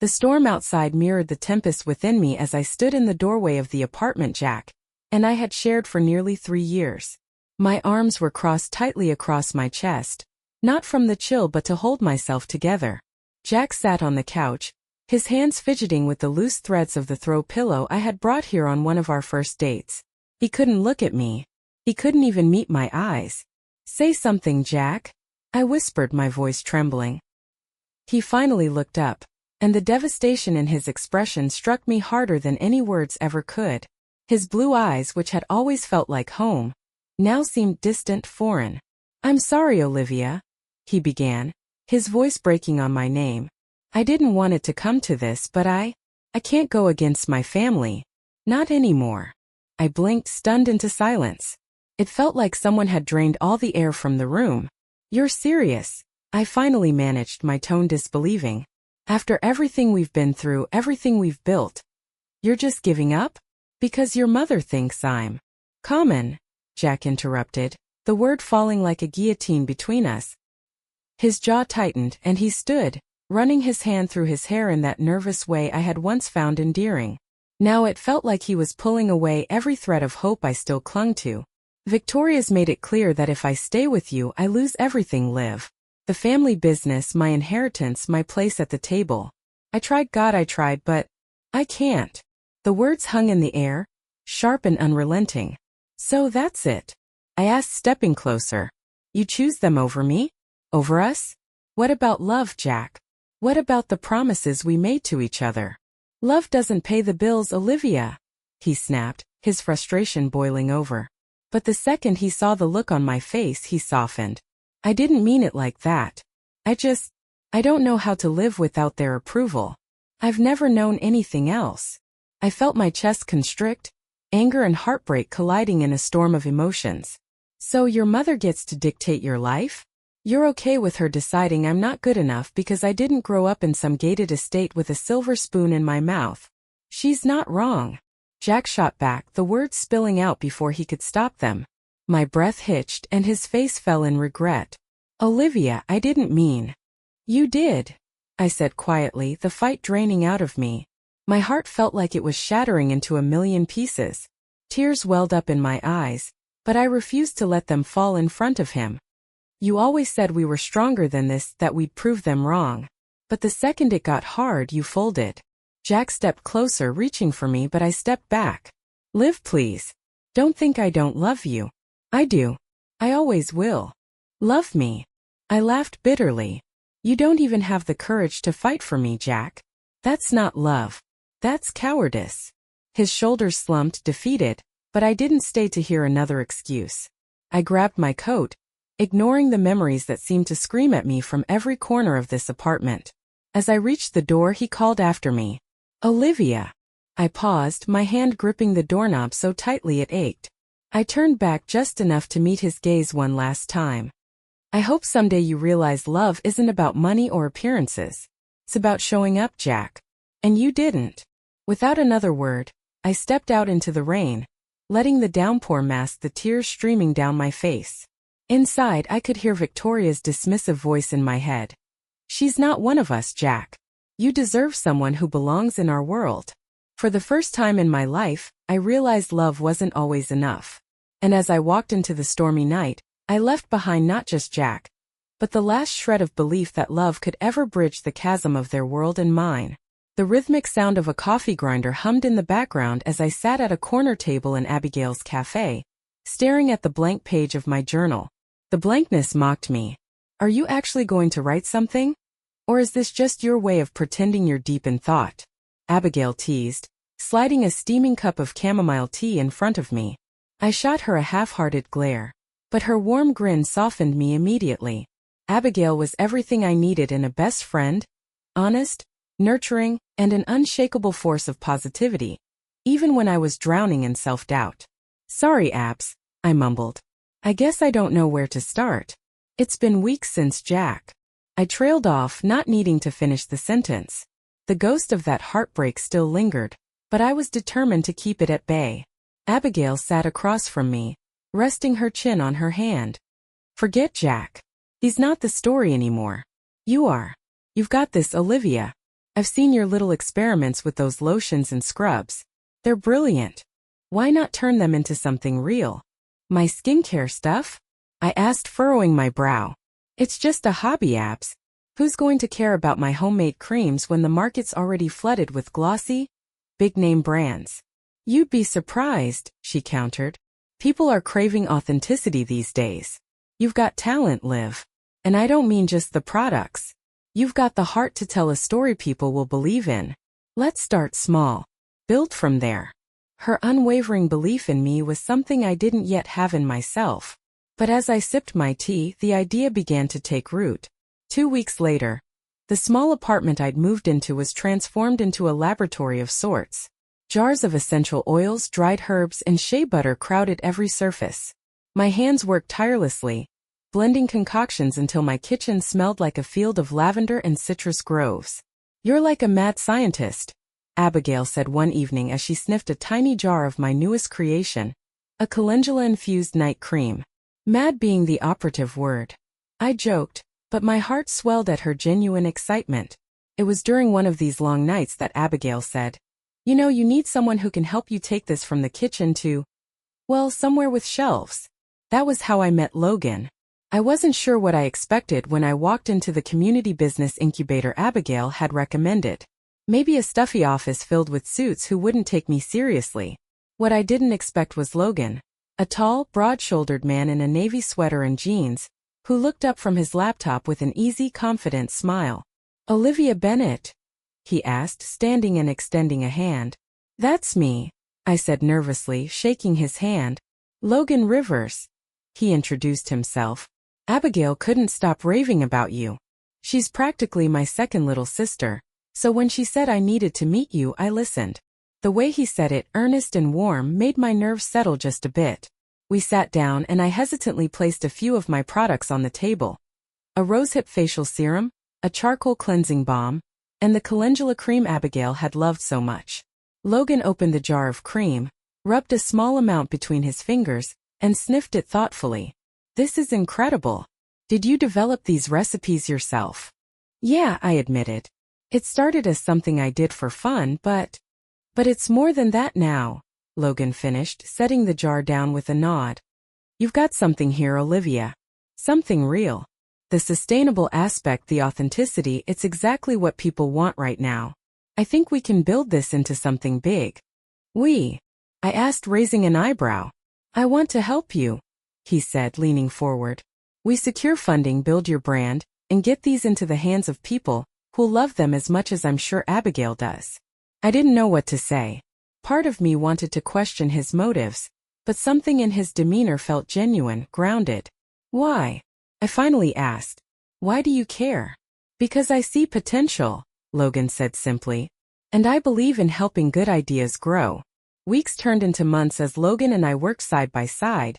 The storm outside mirrored the tempest within me as I stood in the doorway of the apartment Jack and I had shared for nearly 3 years. My arms were crossed tightly across my chest, not from the chill but to hold myself together. Jack sat on the couch, his hands fidgeting with the loose threads of the throw pillow I had brought here on one of our first dates. He couldn't look at me. He couldn't even meet my eyes. "Say something, Jack," I whispered, my voice trembling. He finally looked up, and the devastation in his expression struck me harder than any words ever could. His blue eyes, which had always felt like home, now seemed distant, foreign. "I'm sorry, Olivia," he began, his voice breaking on my name. "I didn't want it to come to this, but I can't go against my family. Not anymore." I blinked, stunned into silence. It felt like someone had drained all the air from the room. "You're serious?" I finally managed, my tone disbelieving. "After everything we've been through, everything we've built, you're just giving up? Because your mother thinks I'm common," Jack interrupted, the word falling like a guillotine between us. His jaw tightened, and he stood, running his hand through his hair in that nervous way I had once found endearing. Now it felt like he was pulling away every thread of hope I still clung to. "Victoria's made it clear that if I stay with you, I lose everything, Liv. The family business, my inheritance, my place at the table. I tried, God, I tried, but I can't." The words hung in the air, sharp and unrelenting. "So that's it?" I asked, stepping closer. "You choose them over me? Over us? What about love, Jack? What about the promises we made to each other?" "Love doesn't pay the bills, Olivia," he snapped, his frustration boiling over. But the second he saw the look on my face, he softened. "I didn't mean it like that. I don't know how to live without their approval. I've never known anything else." I felt my chest constrict, anger and heartbreak colliding in a storm of emotions. "So your mother gets to dictate your life? You're okay with her deciding I'm not good enough because I didn't grow up in some gated estate with a silver spoon in my mouth? She's not wrong." Jack shot back, the words spilling out before he could stop them. My breath hitched and his face fell in regret. "Olivia, I didn't mean." "You did," I said quietly, the fight draining out of me. My heart felt like it was shattering into a million pieces. Tears welled up in my eyes, but I refused to let them fall in front of him. "You always said we were stronger than this, that we'd prove them wrong. But the second it got hard, you folded." Jack stepped closer, reaching for me, but I stepped back. "Liv, please. Don't think I don't love you. I do. I always will. Love me." I laughed bitterly. "You don't even have the courage to fight for me, Jack. That's not love. That's cowardice." His shoulders slumped, defeated, but I didn't stay to hear another excuse. I grabbed my coat, ignoring the memories that seemed to scream at me from every corner of this apartment. As I reached the door, he called after me. "Olivia." I paused, my hand gripping the doorknob so tightly it ached. I turned back just enough to meet his gaze one last time. "I hope someday you realize love isn't about money or appearances. It's about showing up, Jack. And you didn't." Without another word, I stepped out into the rain, letting the downpour mask the tears streaming down my face. Inside, I could hear Victoria's dismissive voice in my head. "She's not one of us, Jack. You deserve someone who belongs in our world." For the first time in my life, I realized love wasn't always enough. And as I walked into the stormy night, I left behind not just Jack, but the last shred of belief that love could ever bridge the chasm of their world and mine. The rhythmic sound of a coffee grinder hummed in the background as I sat at a corner table in Abigail's cafe, staring at the blank page of my journal. The blankness mocked me. "Are you actually going to write something? Or is this just your way of pretending you're deep in thought?" Abigail teased, sliding a steaming cup of chamomile tea in front of me. I shot her a half-hearted glare, but her warm grin softened me immediately. Abigail was everything I needed in a best friend, honest, nurturing, and an unshakable force of positivity, even when I was drowning in self-doubt. "Sorry, Abs," I mumbled. "I guess I don't know where to start. It's been weeks since Jack." I trailed off, not needing to finish the sentence. The ghost of that heartbreak still lingered, but I was determined to keep it at bay. Abigail sat across from me, resting her chin on her hand. "Forget Jack. He's not the story anymore. You are. You've got this, Olivia." I've seen your little experiments with those lotions and scrubs. They're brilliant. Why not turn them into something real? My skincare stuff? I asked, furrowing my brow. It's just a hobby, Abs. Who's going to care about my homemade creams when the market's already flooded with glossy, big-name brands? You'd be surprised, she countered. People are craving authenticity these days. You've got talent, Liv. And I don't mean just the products. You've got the heart to tell a story people will believe in. Let's start small. Build from there. Her unwavering belief in me was something I didn't yet have in myself. But as I sipped my tea, the idea began to take root. 2 weeks later, the small apartment I'd moved into was transformed into a laboratory of sorts. Jars of essential oils, dried herbs, and shea butter crowded every surface. My hands worked tirelessly, blending concoctions until my kitchen smelled like a field of lavender and citrus groves. You're like a mad scientist, Abigail said one evening as she sniffed a tiny jar of my newest creation, a calendula-infused night cream. Mad being the operative word. I joked, but my heart swelled at her genuine excitement. It was during one of these long nights that Abigail said, "You know, you need someone who can help you take this from the kitchen to, well, somewhere with shelves." That was how I met Logan. I wasn't sure what I expected when I walked into the community business incubator Abigail had recommended. Maybe a stuffy office filled with suits who wouldn't take me seriously. What I didn't expect was Logan, a tall, broad-shouldered man in a navy sweater and jeans, who looked up from his laptop with an easy, confident smile. "Olivia Bennett?" he asked, standing and extending a hand. "That's me," I said nervously, shaking his hand. "Logan Rivers," he introduced himself. "Abigail couldn't stop raving about you. She's practically my second little sister, so when she said I needed to meet you, I listened." The way he said it, earnest and warm, made my nerves settle just a bit. We sat down and I hesitantly placed a few of my products on the table. A rosehip facial serum, a charcoal cleansing balm, and the calendula cream Abigail had loved so much. Logan opened the jar of cream, rubbed a small amount between his fingers, and sniffed it thoughtfully. "This is incredible. Did you develop these recipes yourself?" "Yeah," I admitted. "It started as something I did for fun, but it's more than that now," Logan finished, setting the jar down with a nod. "You've got something here, Olivia. Something real. The sustainable aspect, the authenticity, it's exactly what people want right now. I think we can build this into something big." "We?" I asked, raising an eyebrow. "I want to help you," he said, leaning forward. "We secure funding, build your brand, and get these into the hands of people who'll love them as much as I'm sure Abigail does." I didn't know what to say. Part of me wanted to question his motives, but something in his demeanor felt genuine, grounded. "Why?" I finally asked. "Why do you care?" "Because I see potential," Logan said simply. "And I believe in helping good ideas grow." Weeks turned into months as Logan and I worked side by side,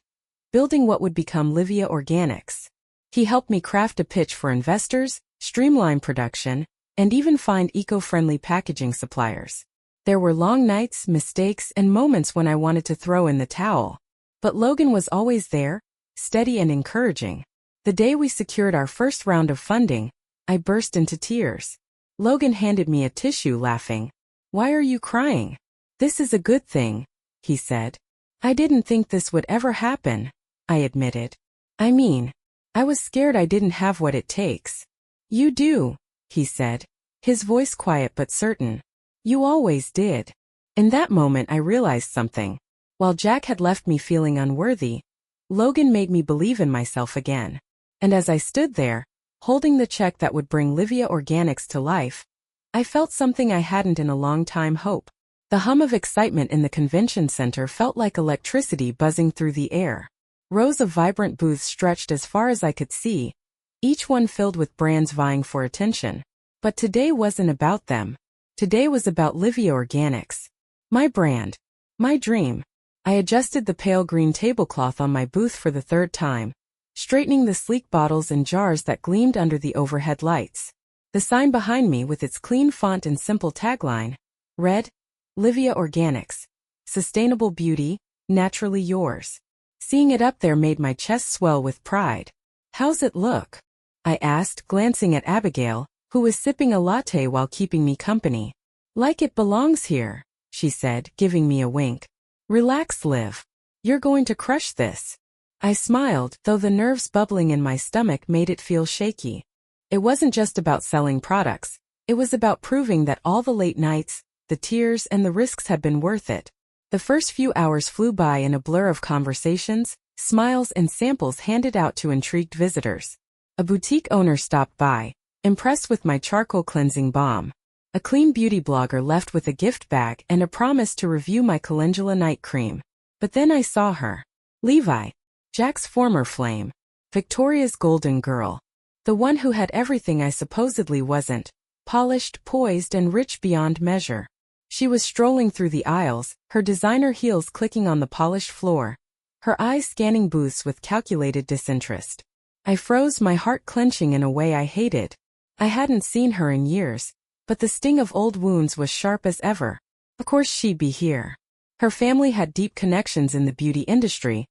building what would become Livia Organics. He helped me craft a pitch for investors, streamline production, and even find eco-friendly packaging suppliers. There were long nights, mistakes, and moments when I wanted to throw in the towel. But Logan was always there, steady and encouraging. The day we secured our first round of funding, I burst into tears. Logan handed me a tissue, laughing. "Why are you crying? This is a good thing," he said. "I didn't think this would ever happen," I admitted. "I mean, I was scared I didn't have what it takes." "You do," he said, his voice quiet but certain. "You always did." In that moment I realized something. While Jack had left me feeling unworthy, Logan made me believe in myself again. And as I stood there, holding the check that would bring Livia Organics to life, I felt something I hadn't in a long time: hope. The hum of excitement in the convention center felt like electricity buzzing through the air. Rows of vibrant booths stretched as far as I could see, each one filled with brands vying for attention. But today wasn't about them. Today was about Livia Organics. My brand. My dream. I adjusted the pale green tablecloth on my booth for the third time, straightening the sleek bottles and jars that gleamed under the overhead lights. The sign behind me, with its clean font and simple tagline, read, "Livia Organics. Sustainable beauty, naturally yours." Seeing it up there made my chest swell with pride. "How's it look?" I asked, glancing at Abigail, who was sipping a latte while keeping me company. "Like it belongs here," she said, giving me a wink. "Relax, Liv. You're going to crush this." I smiled, though the nerves bubbling in my stomach made it feel shaky. It wasn't just about selling products. It was about proving that all the late nights, the tears, and the risks had been worth it. The first few hours flew by in a blur of conversations, smiles, and samples handed out to intrigued visitors. A boutique owner stopped by, impressed with my charcoal cleansing balm. A clean beauty blogger left with a gift bag and a promise to review my calendula night cream. But then I saw her. Levi, Jack's former flame. Victoria's golden girl. The one who had everything I supposedly wasn't. Polished, poised, and rich beyond measure. She was strolling through the aisles, her designer heels clicking on the polished floor. Her eyes scanning booths with calculated disinterest. I froze, my heart clenching in a way I hated. I hadn't seen her in years, but the sting of old wounds was sharp as ever. Of course she'd be here. Her family had deep connections in the beauty industry,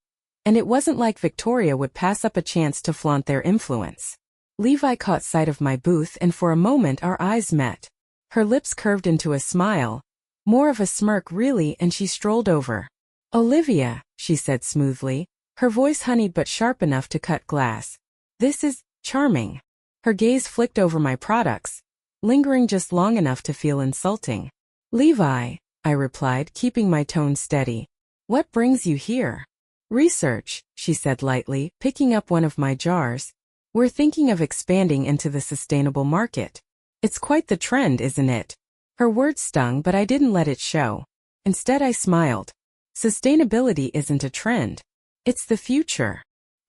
and it wasn't like Victoria would pass up a chance to flaunt their influence. Levi caught sight of my booth, and for a moment our eyes met. Her lips curved into a smile, more of a smirk really, and she strolled over. "Olivia," she said smoothly, her voice honeyed but sharp enough to cut glass. "This is charming." Her gaze flicked over my products, lingering just long enough to feel insulting. "Levi," I replied, keeping my tone steady. "What brings you here?" "Research," she said lightly, picking up one of my jars. "We're thinking of expanding into the sustainable market. It's quite the trend, isn't it?" Her words stung, but I didn't let it show. Instead I smiled. "Sustainability isn't a trend. It's the future."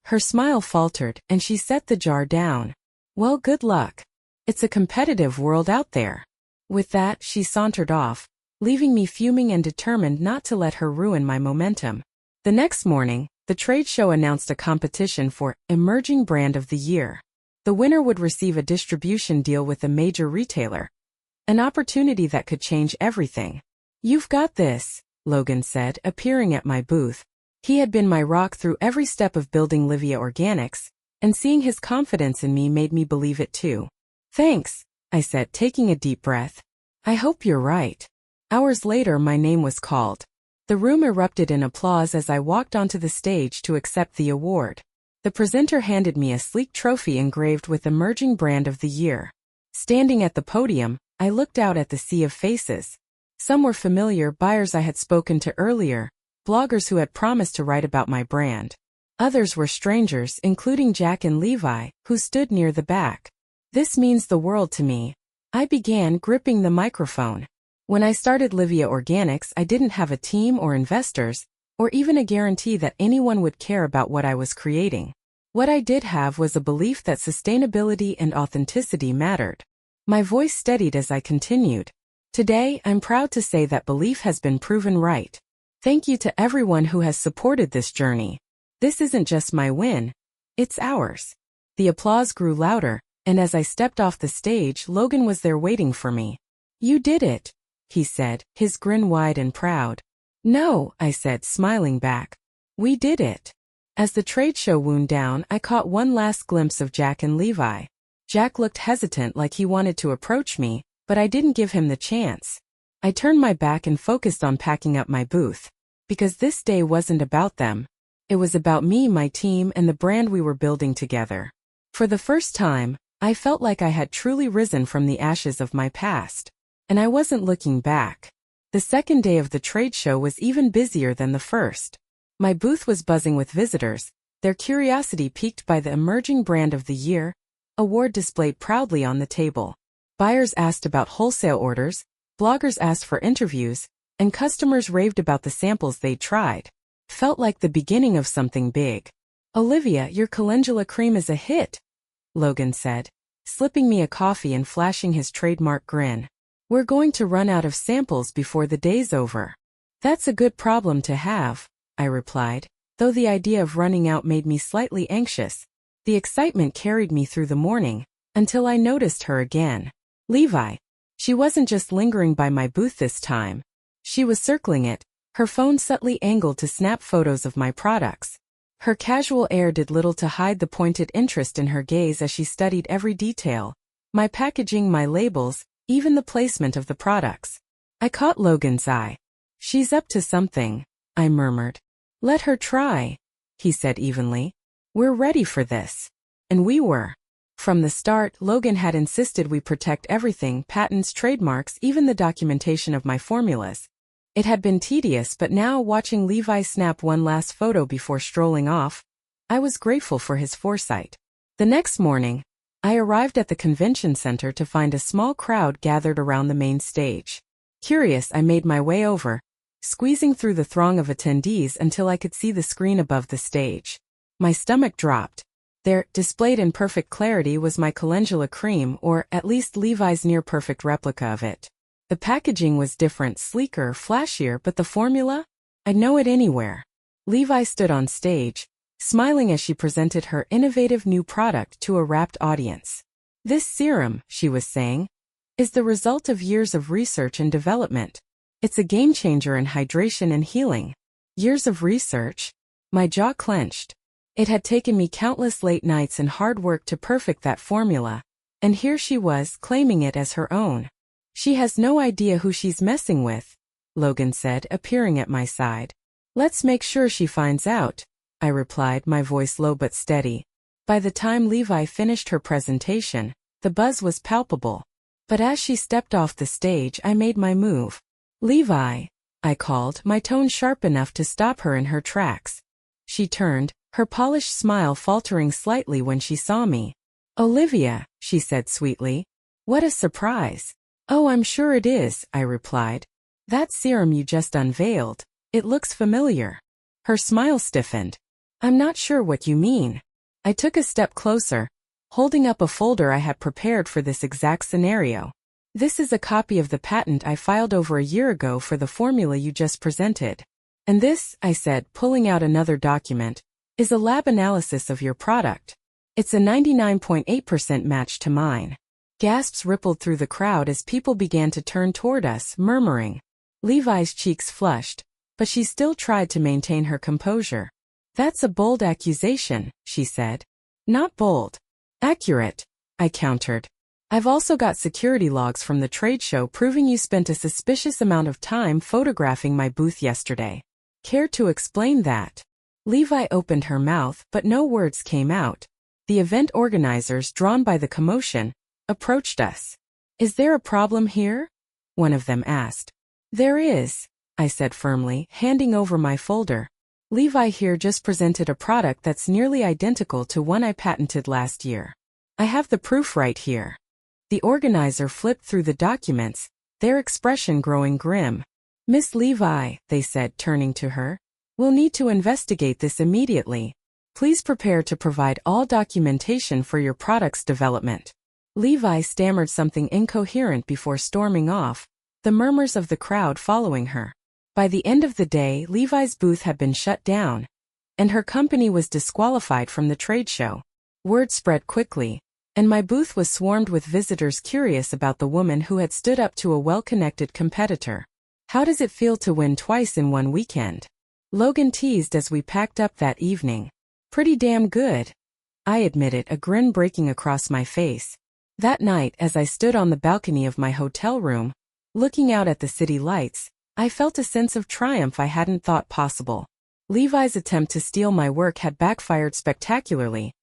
Her smile faltered, and she set the jar down. "Well, good luck. It's a competitive world out there." With that, she sauntered off, leaving me fuming and determined not to let her ruin my momentum. The next morning, the trade show announced a competition for Emerging Brand of the Year. The winner would receive a distribution deal with a major retailer. An opportunity that could change everything. "You've got this," Logan said, appearing at my booth. He had been my rock through every step of building Livia Organics, and seeing his confidence in me made me believe it too. "Thanks," I said, taking a deep breath. "I hope you're right." Hours later, my name was called. The room erupted in applause as I walked onto the stage to accept the award. The presenter handed me a sleek trophy engraved with Emerging Brand of the Year. Standing at the podium, I looked out at the sea of faces. Some were familiar, buyers I had spoken to earlier, bloggers who had promised to write about my brand. Others were strangers, including Jack and Levi, who stood near the back. "This means the world to me," I began, gripping the microphone. "When I started Livia Organics, I didn't have a team or investors, or even a guarantee that anyone would care about what I was creating. What I did have was a belief that sustainability and authenticity mattered." My voice steadied as I continued. "Today, I'm proud to say that belief has been proven right. Thank you to everyone who has supported this journey. This isn't just my win, it's ours." The applause grew louder, and as I stepped off the stage, Logan was there waiting for me. "You did it," he said, his grin wide and proud. "No," I said, smiling back. "We did it." As the trade show wound down, I caught one last glimpse of Jack and Levi. Jack looked hesitant, like he wanted to approach me, but I didn't give him the chance. I turned my back and focused on packing up my booth. Because this day wasn't about them. It was about me, my team, and the brand we were building together. For the first time, I felt like I had truly risen from the ashes of my past. And I wasn't looking back. The second day of the trade show was even busier than the first. My booth was buzzing with visitors, their curiosity piqued by the Emerging Brand of the Year award displayed proudly on the table. Buyers asked about wholesale orders, bloggers asked for interviews, and customers raved about the samples they'd tried. Felt like the beginning of something big. "Olivia, your calendula cream is a hit," Logan said, slipping me a coffee and flashing his trademark grin. "We're going to run out of samples before the day's over." "That's a good problem to have," I replied, though the idea of running out made me slightly anxious. The excitement carried me through the morning, until I noticed her again. Levi. She wasn't just lingering by my booth this time. She was circling it, her phone subtly angled to snap photos of my products. Her casual air did little to hide the pointed interest in her gaze as she studied every detail. My packaging, my labels, even the placement of the products. I caught Logan's eye. "She's up to something," I murmured. "Let her try," he said evenly. "We're ready for this." And we were. From the start, Logan had insisted we protect everything, patents, trademarks, even the documentation of my formulas. It had been tedious, but now, watching Levi snap one last photo before strolling off, I was grateful for his foresight. The next morning, I arrived at the convention center to find a small crowd gathered around the main stage. Curious, I made my way over, squeezing through the throng of attendees until I could see the screen above the stage. My stomach dropped. There, displayed in perfect clarity, was my calendula cream, or at least Levi's near-perfect replica of it. The packaging was different, sleeker, flashier, but the formula? I'd know it anywhere. Levi stood on stage, smiling as she presented her innovative new product to a rapt audience. "This serum," she was saying, "is the result of years of research and development. It's a game-changer in hydration and healing." Years of research? My jaw clenched. It had taken me countless late nights and hard work to perfect that formula, and here she was, claiming it as her own. "She has no idea who she's messing with," Logan said, appearing at my side. "Let's make sure she finds out," I replied, my voice low but steady. By the time Levi finished her presentation, the buzz was palpable. But as she stepped off the stage, I made my move. "Levi," I called, my tone sharp enough to stop her in her tracks. She turned, her polished smile faltering slightly when she saw me. "Olivia," she said sweetly. "What a surprise." "Oh, I'm sure it is," I replied. "That serum you just unveiled, it looks familiar." Her smile stiffened. "I'm not sure what you mean." I took a step closer, holding up a folder I had prepared for this exact scenario. "This is a copy of the patent I filed over a year ago for the formula you just presented. And this," I said, pulling out another document, "is a lab analysis of your product. It's a 99.8% match to mine." Gasps rippled through the crowd as people began to turn toward us, murmuring. Levi's cheeks flushed, but she still tried to maintain her composure. "That's a bold accusation," she said. "Not bold. Accurate," I countered. "I've also got security logs from the trade show proving you spent a suspicious amount of time photographing my booth yesterday. Care to explain that?" Levi opened her mouth, but no words came out. The event organizers, drawn by the commotion, approached us. "Is there a problem here?" one of them asked. "There is," I said firmly, handing over my folder. "Levi here just presented a product that's nearly identical to one I patented last year. I have the proof right here." The organizer flipped through the documents, their expression growing grim. "Miss Levi," they said, turning to her, "we'll need to investigate this immediately. Please prepare to provide all documentation for your product's development." Levi stammered something incoherent before storming off, the murmurs of the crowd following her. By the end of the day, Levi's booth had been shut down, and her company was disqualified from the trade show. Word spread quickly, and my booth was swarmed with visitors curious about the woman who had stood up to a well-connected competitor. "How does it feel to win twice in one weekend?" Logan teased as we packed up that evening. "Pretty damn good," I admitted, a grin breaking across my face. That night, as I stood on the balcony of my hotel room, looking out at the city lights, I felt a sense of triumph I hadn't thought possible. Levi's attempt to steal my work had backfired spectacularly,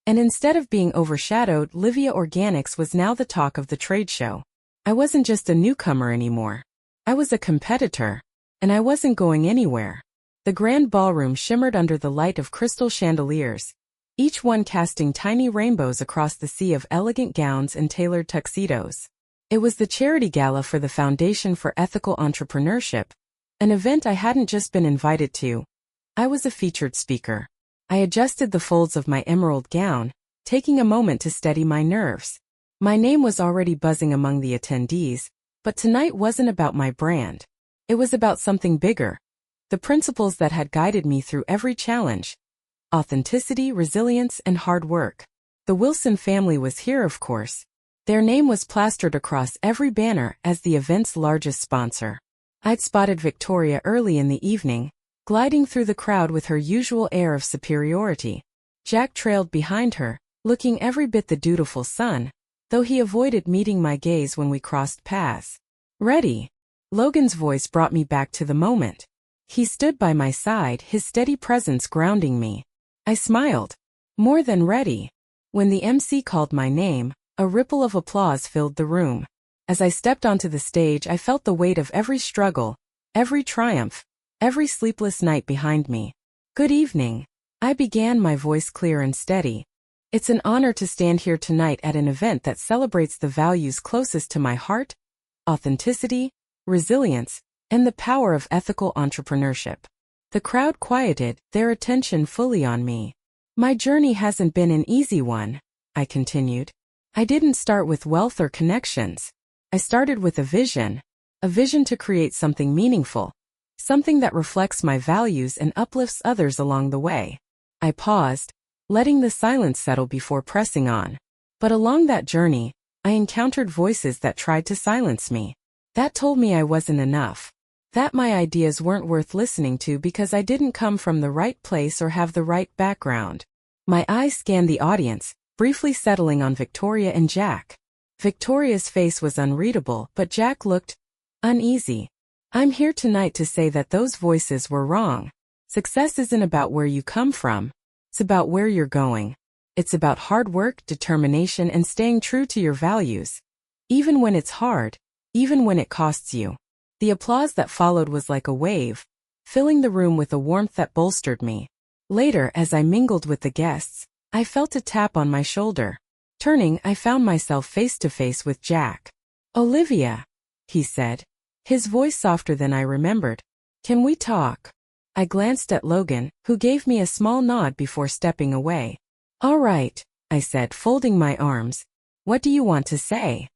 and instead of being overshadowed, Livia Organics was now the talk of the trade show. I wasn't just a newcomer anymore. I was a competitor, and I wasn't going anywhere. The grand ballroom shimmered under the light of crystal chandeliers, each one casting tiny rainbows across the sea of elegant gowns and tailored tuxedos. It was the charity gala for the Foundation for Ethical Entrepreneurship, an event I hadn't just been invited to. I was a featured speaker. I adjusted the folds of my emerald gown, taking a moment to steady my nerves. My name was already buzzing among the attendees, but tonight wasn't about my brand. It was about something bigger. The principles that had guided me through every challenge. Authenticity, resilience, and hard work. The Wilson family was here, of course. Their name was plastered across every banner as the event's largest sponsor. I'd spotted Victoria early in the evening, gliding through the crowd with her usual air of superiority. Jack trailed behind her, looking every bit the dutiful son, though he avoided meeting my gaze when we crossed paths. Ready? Logan's voice brought me back to the moment. He stood by my side, his steady presence grounding me. I smiled. More than ready. When the MC called my name, a ripple of applause filled the room. As I stepped onto the stage, I felt the weight of every struggle, every triumph, every sleepless night behind me. Good evening. I began, my voice clear and steady. It's an honor to stand here tonight at an event that celebrates the values closest to my heart: authenticity, resilience, and the power of ethical entrepreneurship. The crowd quieted, their attention fully on me. My journey hasn't been an easy one, I continued. I didn't start with wealth or connections. I started with a vision to create something meaningful, something that reflects my values and uplifts others along the way. I paused, letting the silence settle before pressing on. But along that journey, I encountered voices that tried to silence me. That told me I wasn't enough. That my ideas weren't worth listening to because I didn't come from the right place or have the right background. My eyes scanned the audience, briefly settling on Victoria and Jack. Victoria's face was unreadable, but Jack looked uneasy. I'm here tonight to say that those voices were wrong. Success isn't about where you come from. It's about where you're going. It's about hard work, determination, and staying true to your values. Even when it's hard, even when it costs you. The applause that followed was like a wave, filling the room with a warmth that bolstered me. Later, as I mingled with the guests, I felt a tap on my shoulder. Turning, I found myself face to face with Jack. Olivia, he said, his voice softer than I remembered. Can we talk? I glanced at Logan, who gave me a small nod before stepping away. All right, I said, folding my arms. What do you want to say?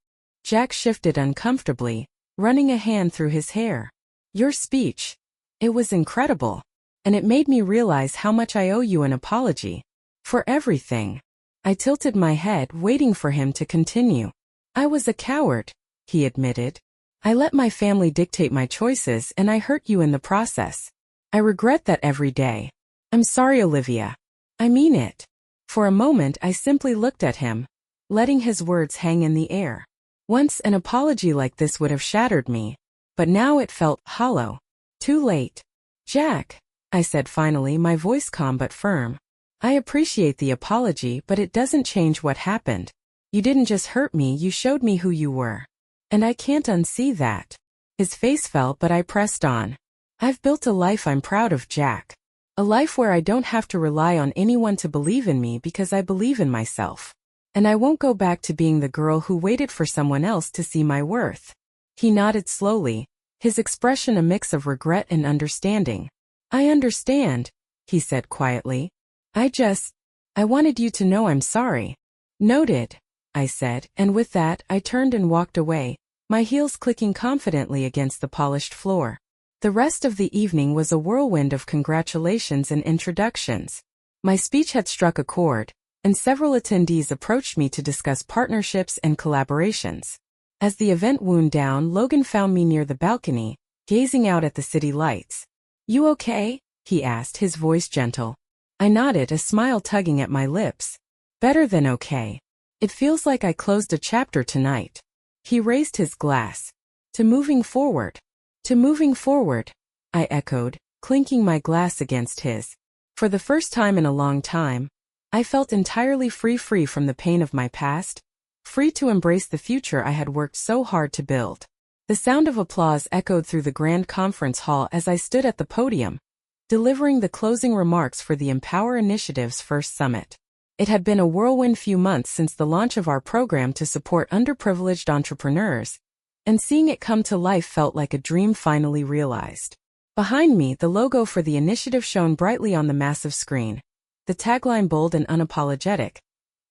Jack shifted uncomfortably, running a hand through his hair. Your speech. It was incredible. And it made me realize how much I owe you an apology. For everything. I tilted my head, waiting for him to continue. I was a coward, he admitted. I let my family dictate my choices and I hurt you in the process. I regret that every day. I'm sorry, Olivia. I mean it. For a moment I simply looked at him, letting his words hang in the air. Once an apology like this would have shattered me, but now it felt hollow. Too late. Jack, I said finally, my voice calm but firm. I appreciate the apology, but it doesn't change what happened. You didn't just hurt me, you showed me who you were. And I can't unsee that. His face fell, but I pressed on. I've built a life I'm proud of, Jack. A life where I don't have to rely on anyone to believe in me because I believe in myself. And I won't go back to being the girl who waited for someone else to see my worth. He nodded slowly, his expression a mix of regret and understanding. I understand, he said quietly. I wanted you to know I'm sorry. Noted, I said, and with that, I turned and walked away, my heels clicking confidently against the polished floor. The rest of the evening was a whirlwind of congratulations and introductions. My speech had struck a chord, and several attendees approached me to discuss partnerships and collaborations. As the event wound down, Logan found me near the balcony, gazing out at the city lights. You okay? He asked, his voice gentle. I nodded, a smile tugging at my lips. Better than okay. It feels like I closed a chapter tonight. He raised his glass. To moving forward. To moving forward, I echoed, clinking my glass against his. For the first time in a long time, I felt entirely free from the pain of my past, free to embrace the future I had worked so hard to build. The sound of applause echoed through the grand conference hall as I stood at the podium, delivering the closing remarks for the Empower Initiative's first summit. It had been a whirlwind few months since the launch of our program to support underprivileged entrepreneurs, and seeing it come to life felt like a dream finally realized. Behind me, the logo for the initiative shone brightly on the massive screen, the tagline bold and unapologetic,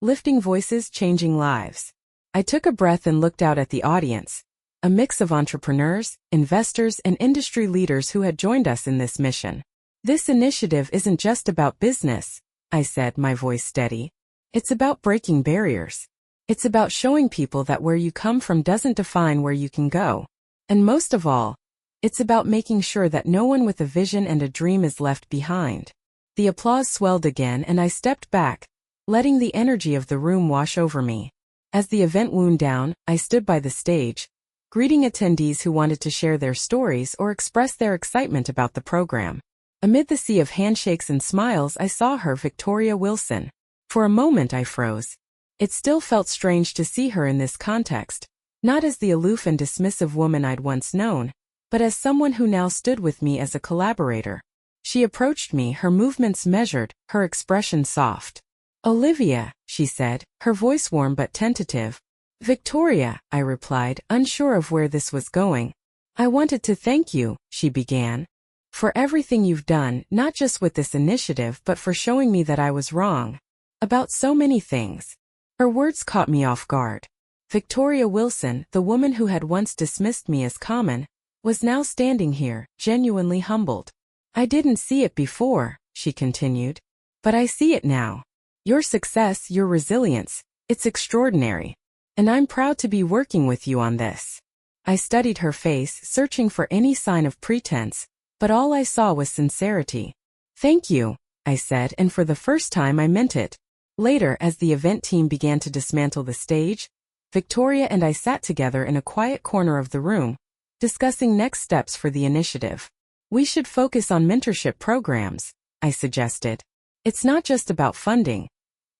lifting voices, changing lives. I took a breath and looked out at the audience, a mix of entrepreneurs, investors, and industry leaders who had joined us in this mission. This initiative isn't just about business, I said, my voice steady. It's about breaking barriers. It's about showing people that where you come from doesn't define where you can go. And most of all, it's about making sure that no one with a vision and a dream is left behind. The applause swelled again and I stepped back, letting the energy of the room wash over me. As the event wound down, I stood by the stage, greeting attendees who wanted to share their stories or express their excitement about the program. Amid the sea of handshakes and smiles, I saw her, Victoria Wilson. For a moment I froze. It still felt strange to see her in this context, not as the aloof and dismissive woman I'd once known, but as someone who now stood with me as a collaborator. She approached me, her movements measured, her expression soft. "Olivia," she said, her voice warm but tentative. "Victoria," I replied, unsure of where this was going. "I wanted to thank you," she began, "for everything you've done, not just with this initiative but for showing me that I was wrong. About so many things." Her words caught me off guard. Victoria Wilson, the woman who had once dismissed me as common, was now standing here, genuinely humbled. "I didn't see it before," she continued, "but I see it now. Your success, your resilience, it's extraordinary. And I'm proud to be working with you on this." I studied her face, searching for any sign of pretense, but all I saw was sincerity. "Thank you," I said, and for the first time I meant it. Later, as the event team began to dismantle the stage, Victoria and I sat together in a quiet corner of the room, discussing next steps for the initiative. "We should focus on mentorship programs," I suggested. "It's not just about funding.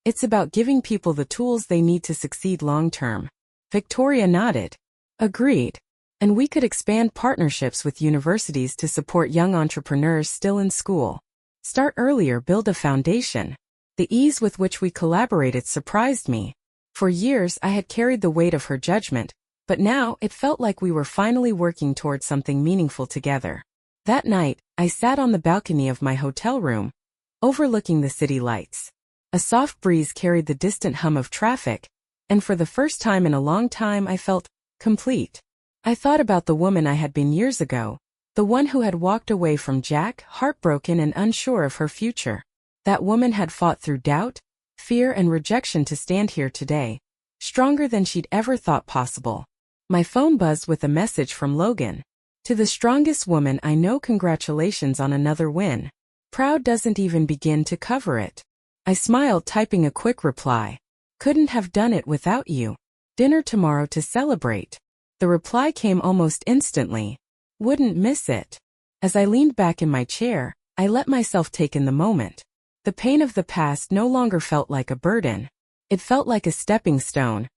It's about giving people the tools they need to succeed long-term." Victoria nodded. "Agreed. And we could expand partnerships with universities to support young entrepreneurs still in school. Start earlier, build a foundation." The ease with which we collaborated surprised me. For years I had carried the weight of her judgment, but now it felt like we were finally working towards something meaningful together. That night, I sat on the balcony of my hotel room, overlooking the city lights. A soft breeze carried the distant hum of traffic, and for the first time in a long time I felt complete. I thought about the woman I had been years ago, the one who had walked away from Jack, heartbroken and unsure of her future. That woman had fought through doubt, fear and rejection to stand here today, stronger than she'd ever thought possible. My phone buzzed with a message from Logan. "To the strongest woman I know, congratulations on another win. Proud doesn't even begin to cover it." I smiled, typing a quick reply. "Couldn't have done it without you. Dinner tomorrow to celebrate." The reply came almost instantly. "Wouldn't miss it." As I leaned back in my chair, I let myself take in the moment. The pain of the past no longer felt like a burden. It felt like a stepping stone,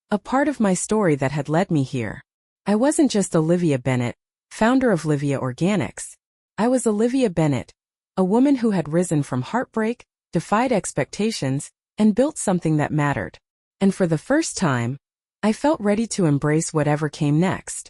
a part of my story that had led me here. I wasn't just Olivia Bennett, founder of Livia Organics. I was Olivia Bennett, a woman who had risen from heartbreak, defied expectations, and built something that mattered. And for the first time, I felt ready to embrace whatever came next.